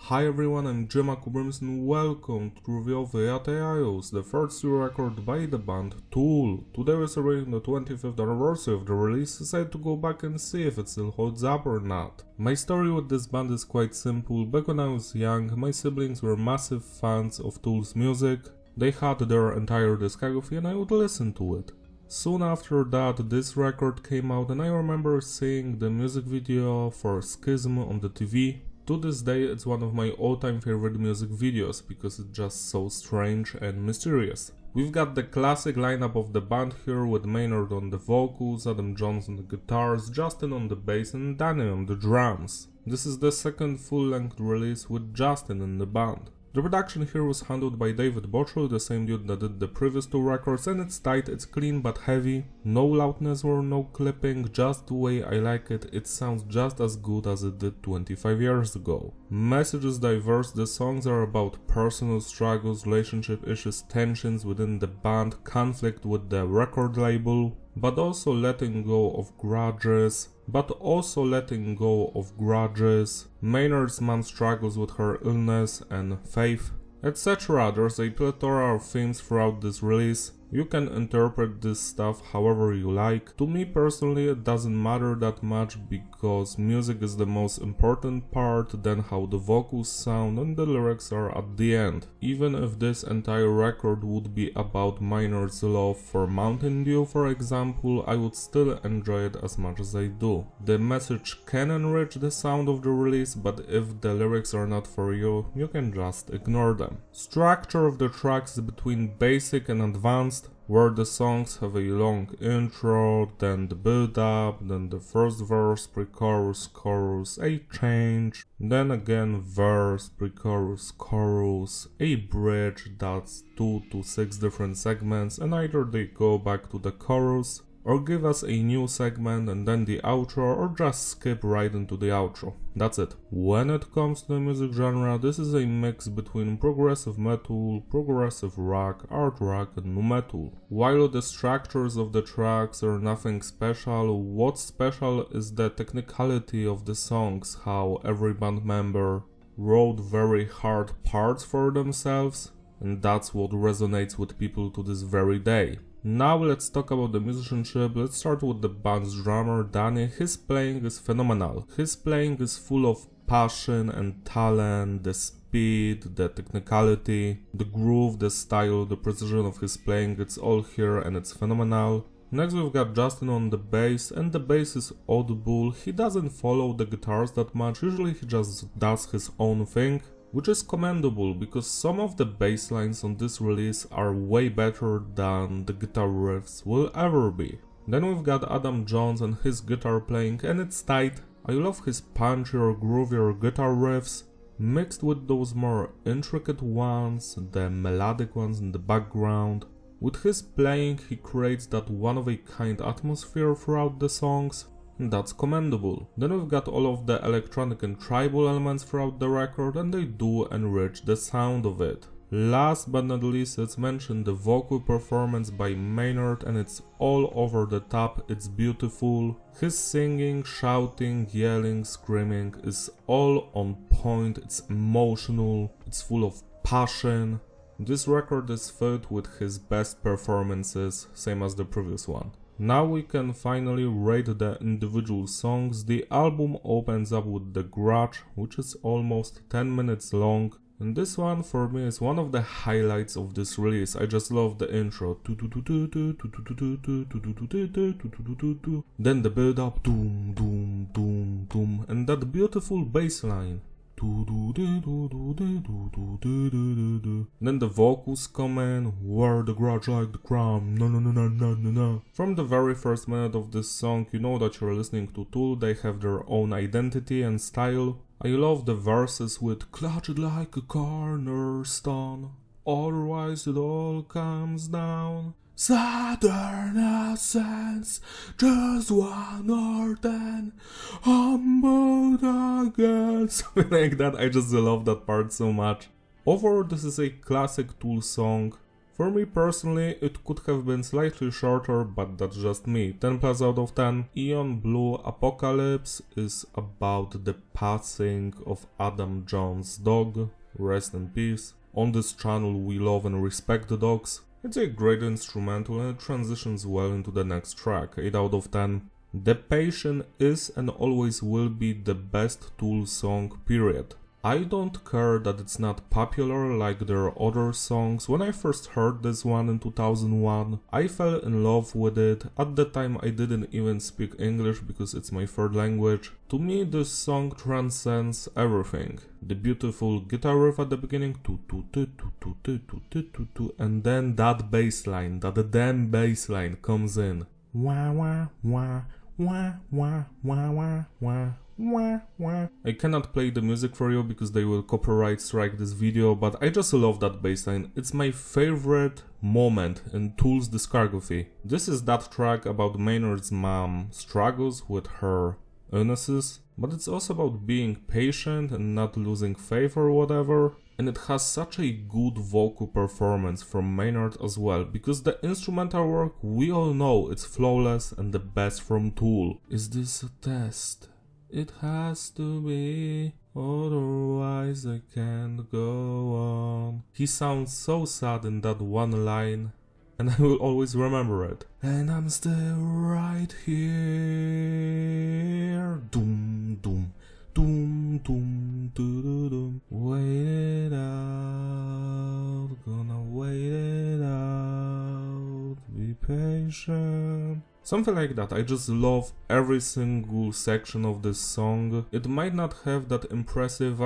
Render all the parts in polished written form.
Hi everyone, I'm Lateralus and welcome to the review of Lateralus, the third studio record by the band Tool. Today we're celebrating the 25th anniversary of the release, decided to go back and see if it still holds up or not. My story with this band is quite simple. Back when I was young, my siblings were massive fans of Tool's music. They had their entire discography and I would listen to it. Soon after that, this record came out and I remember seeing the music video for Schism on the TV. To this day, it's one of my all-time favorite music videos because it's just so strange and mysterious. We've got the classic lineup of the band here with Maynard on the vocals, Adam Jones on the guitars, Justin on the bass and Danny on the drums. This is the second full-length release with Justin in the band. The production here was handled by David Bottrell, the same dude that did the previous two records, and it's tight, it's clean but heavy, no loudness or no clipping, just the way I like it. It sounds just as good as it did 25 years ago. Message is diverse, the songs are about personal struggles, relationship issues, tensions within the band, conflict with the record label, but also letting go of grudges. Maynard's mom struggles with her illness and faith, etc. There's a plethora of themes throughout this release. You can interpret this stuff however you like. To me personally, it doesn't matter that much because music is the most important part, then how the vocals sound and the lyrics are at the end. Even if this entire record would be about Maynard's love for Mountain Dew, for example, I would still enjoy it as much as I do. The message can enrich the sound of the release, but if the lyrics are not for you, you can just ignore them. Structure of the tracks is between basic and advanced, where the songs have a long intro, then the build-up, then the first verse, pre-chorus, chorus, a change, then again verse, pre-chorus, chorus, a bridge that's 2 to 6 different segments, and either they go back to the chorus, or give us a new segment and then the outro, or just skip right into the outro. That's it. When it comes to the music genre, this is a mix between progressive metal, progressive rock, art rock and nu metal. While the structures of the tracks are nothing special, what's special is the technicality of the songs, how every band member wrote very hard parts for themselves, and that's what resonates with people to this very day. Now let's talk about the musicianship. Let's start with the band's drummer Danny. His playing is phenomenal. His playing is full of passion and talent, the speed, the technicality, the groove, the style, the precision of his playing, it's all here and it's phenomenal. Next we've got Justin on the bass, and the bass is audible. He doesn't follow the guitars that much, usually he just does his own thing, which is commendable because some of the bass lines on this release are way better than the guitar riffs will ever be. Then we've got Adam Jones and his guitar playing, and it's tight. I love his punchier, groovier guitar riffs, mixed with those more intricate ones, the melodic ones in the background. With his playing, he creates that one-of-a-kind atmosphere throughout the songs. That's commendable. Then we've got all of the electronic and tribal elements throughout the record, and they do enrich the sound of it. Last but not least, let's mention the vocal performance by Maynard, and it's all over the top, it's beautiful. His singing, shouting, yelling, screaming is all on point, it's emotional, it's full of passion. This record is filled with his best performances, same as the previous one. Now we can finally rate the individual songs. The album opens up with the Grudge, which is almost 10 minutes long, and this one for me is one of the highlights of this release. I just love the intro, then the build up, doom doom doom doom, and that beautiful bass line. Then the vocals come in, where the grudge like the crown, no. From the very first minute of this song, you know that you're listening to Tool. They have their own identity and style. I love the verses with clutch it like a cornerstone, otherwise it all comes down. Southern essence, just 1 or 10, humbled again. Something like that, I just love that part so much. Overall, this is a classic Tool song. For me personally, it could have been slightly shorter, but that's just me. 10 plus out of 10. Eon Blue Apocalypse is about the passing of Adam Jones' dog. Rest in peace. On this channel we love and respect the dogs. It's a great instrumental and it transitions well into the next track. 8 out of 10. Disposition is and always will be the best Tool song, period. I don't care that it's not popular like their other songs. When I first heard this one in 2001, I fell in love with it. At the time I didn't even speak English because it's my third language. To me this song transcends everything. The beautiful guitar riff at the beginning, and then that bass line, that damn bass line comes in. Wah wah wah wah wah wah wah wah. I cannot play the music for you because they will copyright strike this video, but I just love that bassline. It's my favorite moment in Tool's discography. This is that track about Maynard's mom struggles with her illnesses, but it's also about being patient and not losing faith or whatever. And it has such a good vocal performance from Maynard as well, because the instrumental work, we all know it's flawless and the best from Tool. Is this a test? It has to be, otherwise I can't go on. He sounds so sad in that one line, and I will always remember it. And I'm still right here. Doom, doom, doom, doom, doo, doom. Wait it out, gonna wait it out. Be patient. Something like that. I just love every single section of this song. It might not have that impressive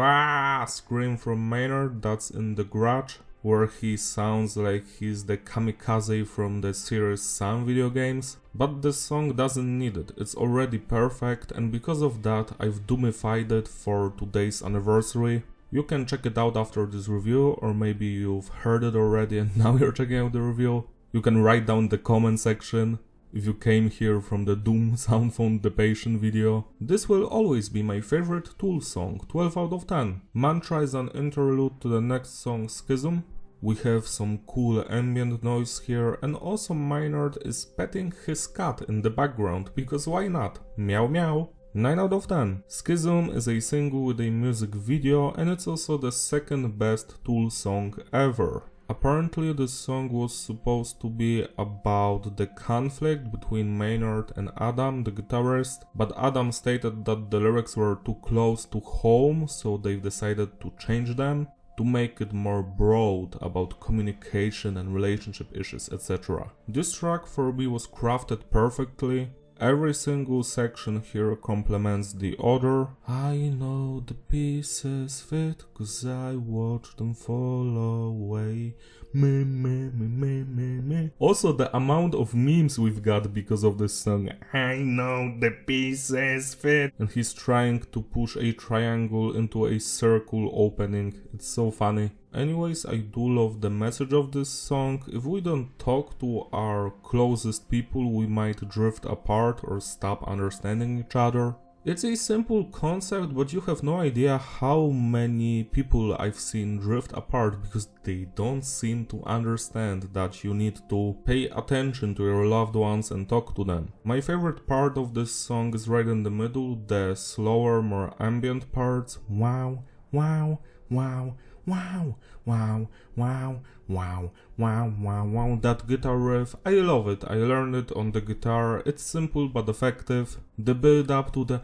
scream from Maynard that's in the Grudge, where he sounds like he's the kamikaze from the series Sun video games, but this song doesn't need it. It's already perfect, and because of that I've doomified it for today's anniversary. You can check it out after this review, or maybe you've heard it already and now you're checking out the review. You can write down the comment section if you came here from the Doom Soundphone Disposition video. This will always be my favorite Tool song, 12 out of 10. Mantra is an interlude to the next song, Schism. We have some cool ambient noise here, and also Maynard is petting his cat in the background, because why not? Meow meow. 9 out of 10. Schism is a single with a music video, and it's also the second best Tool song ever. Apparently this song was supposed to be about the conflict between Maynard and Adam, the guitarist, but Adam stated that the lyrics were too close to home, so they've decided to change them to make it more broad about communication and relationship issues, etc. This track for me was crafted perfectly. Every single section here complements the other. I know the pieces fit, cause I watch them fall away. Me, me, me, me, me, me. Also the amount of memes we've got because of this song. I know the pieces fit. And he's trying to push a triangle into a circle opening. It's so funny. Anyways, I do love the message of this song. If we don't talk to our closest people, we might drift apart or stop understanding each other. It's a simple concept, but you have no idea how many people I've seen drift apart because they don't seem to understand that you need to pay attention to your loved ones and talk to them. My favorite part of this song is right in the middle, the slower, more ambient parts. Wow, wow, wow. Wow, wow, wow, wow, wow, wow, wow, that guitar riff, I love it. I learned it on the guitar. It's simple but effective. The build up to the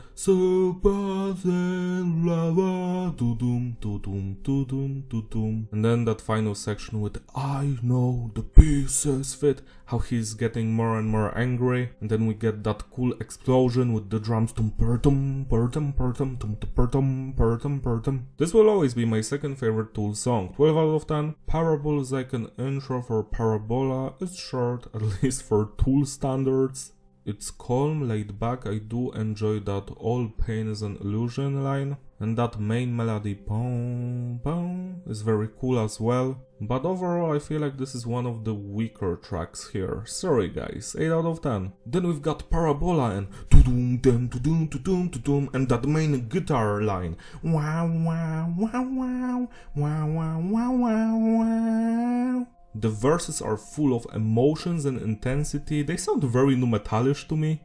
and then that final section with I know the pieces fit, how he's getting more and more angry, and then we get that cool explosion with the drums. This will always be my second favorite Tool song, 12 out of 10. Parabol is like an intro for Parabola. It's short, at least for Tool standards. It's calm, laid back. I do enjoy that all pain is an illusion line, and that main melody boom boom is very cool as well. But overall I feel like this is one of the weaker tracks here. Sorry guys, 8 out of 10. Then we've got Parabola and and that main guitar line. Wow wow wow wow wow wow wow wow wow. The verses are full of emotions and intensity, they sound very nu metalish to me.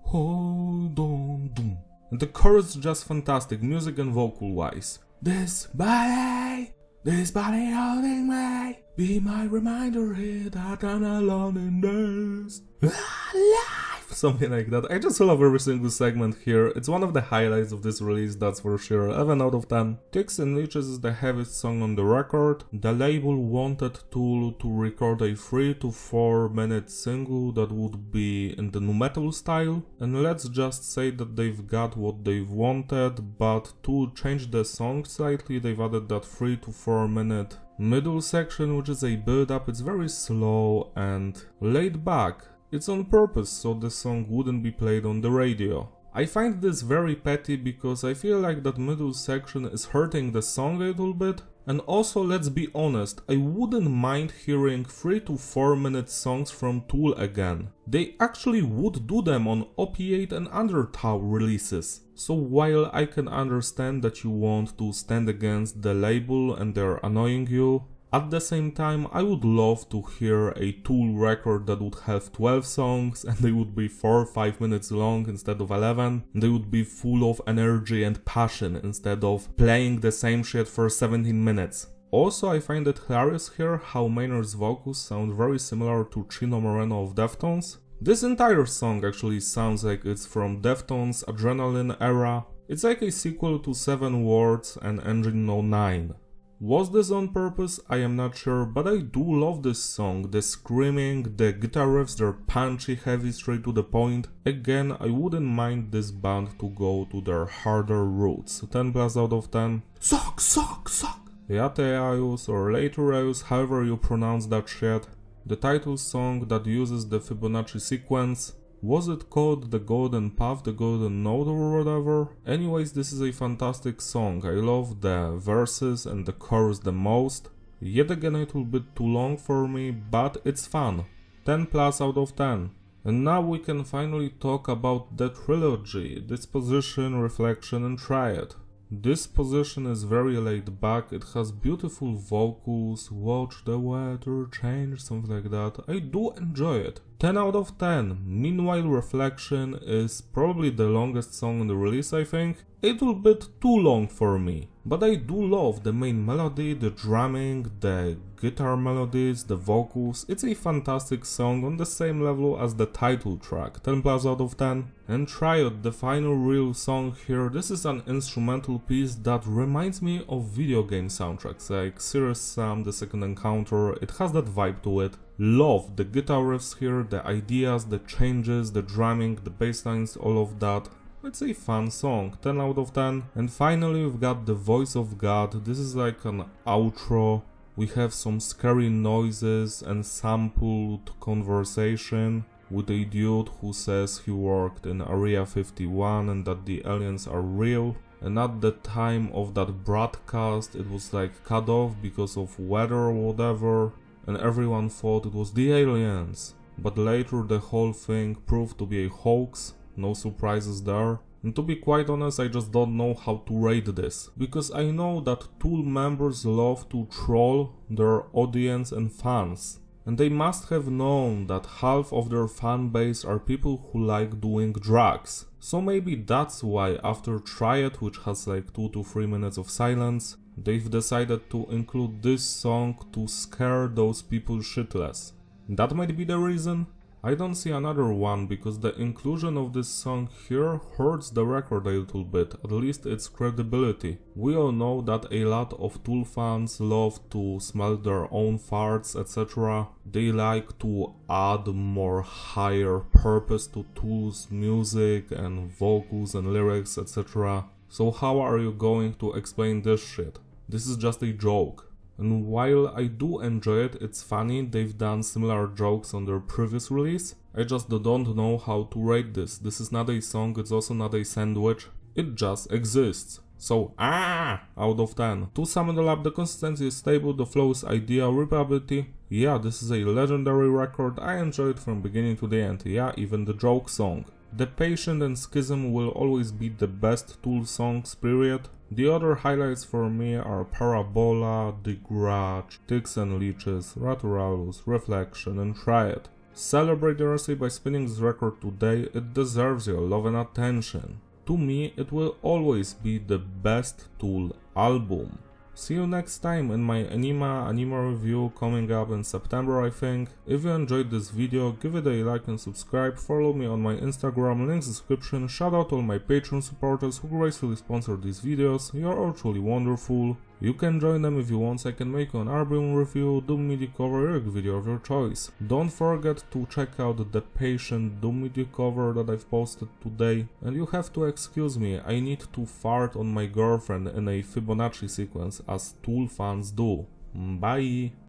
Hold on, doom. And the chorus is just fantastic, music and vocal wise. This body holding me, be my reminder here that I'm alone in this life. Something like that. I just love every single segment here. It's one of the highlights of this release, that's for sure. 11 out of 10. Ticks and Leeches is the heaviest song on the record. The label wanted Tool to record a 3 to 4 minute single that would be in the nu metal style. And let's just say that they've got what they've wanted, but Tool changed the song slightly. They've added that 3 to 4 minute middle section, which is a build up. It's very slow and laid back. It's on purpose so the song wouldn't be played on the radio. I find this very petty because I feel like that middle section is hurting the song a little bit. And also, let's be honest, I wouldn't mind hearing 3 to 4 minute songs from Tool again. They actually would do them on Opiate and Undertow releases. So while I can understand that you want to stand against the label and they're annoying you, at the same time, I would love to hear a Tool record that would have 12 songs and they would be 4 or 5 minutes long instead of 11. They would be full of energy and passion instead of playing the same shit for 17 minutes. Also, I find it hilarious here how Maynard's vocals sound very similar to Chino Moreno of Deftones. This entire song actually sounds like it's from Deftones' Adrenaline era. It's like a sequel to 7 Words and Engine No 9. Was this on purpose? I am not sure, but I do love this song. The screaming, the guitar riffs, they're punchy, heavy, straight to the point. Again, I wouldn't mind this band to go to their harder roots. 10 plus out of 10. Suck! Lateralus or Lateralus, however you pronounce that shit. The title song that uses the Fibonacci sequence. Was it called The Golden Path, The Golden Note or whatever? Anyways, this is a fantastic song. I love the verses and the chorus the most. Yet again a little bit too long for me, but it's fun. 10 plus out of 10. And now we can finally talk about the trilogy, Disposition, Reflection and Triad. Disposition is very laid back, it has beautiful vocals, watch the weather change, something like that. I do enjoy it. 10 out of 10. Meanwhile, Reflection is probably the longest song on the release, I think. A little bit too long for me. But I do love the main melody, the drumming, the guitar melodies, the vocals. It's a fantastic song on the same level as the title track, 10 plus out of 10. And Triad, the final real song here, this is an instrumental piece that reminds me of video game soundtracks like Serious Sam, The Second Encounter. It has that vibe to it. Love the guitar riffs here, the ideas, the changes, the drumming, the bass lines, all of that. It's a fun song, 10 out of 10. And finally we've got the Voice of God. This is like an outro. We have some scary noises and sampled conversation with a dude who says he worked in Area 51 and that the aliens are real. And at the time of that broadcast it was like cut off because of weather or whatever. And everyone thought it was the aliens. But later the whole thing proved to be a hoax. No surprises there. And to be quite honest, I just don't know how to rate this. Because I know that Tool members love to troll their audience and fans. And they must have known that half of their fan base are people who like doing drugs. So maybe that's why after Triad, which has like 2 to 3 minutes of silence, they've decided to include this song to scare those people shitless. That might be the reason. I don't see another one because the inclusion of this song here hurts the record a little bit, at least its credibility. We all know that a lot of Tool fans love to smell their own farts, etc. They like to add more higher purpose to Tool's music and vocals and lyrics, etc. So how are you going to explain this shit? This is just a joke. And while I do enjoy it, it's funny, they've done similar jokes on their previous release. I just don't know how to rate this. This is not a song, it's also not a sandwich. It just exists. So, out of 10. To sum it all up, the consistency is stable, the flow is ideal, replayability. Yeah, this is a legendary record, I enjoyed it from beginning to the end. Yeah, even the joke song. The Patient and Schism will always be the best Tool songs, period. The other highlights for me are Parabola, The Grudge, Ticks and Leeches, Lateralus, Reflection and Triad. Celebrate the RSA by spinning this record today, it deserves your love and attention. To me, it will always be the best Tool album. See you next time in my anime review coming up in September, I think. If you enjoyed this video, give it a like and subscribe, follow me on my Instagram, links in the description, shout out to all my Patreon supporters who gracefully sponsor these videos, you are all truly wonderful. You can join them if you want, so I can make you an album review, Doom MIDI cover, lyric video of your choice. Don't forget to check out the Patient Doom MIDI cover that I've posted today. And you have to excuse me, I need to fart on my girlfriend in a Fibonacci sequence, as Tool fans do. Bye!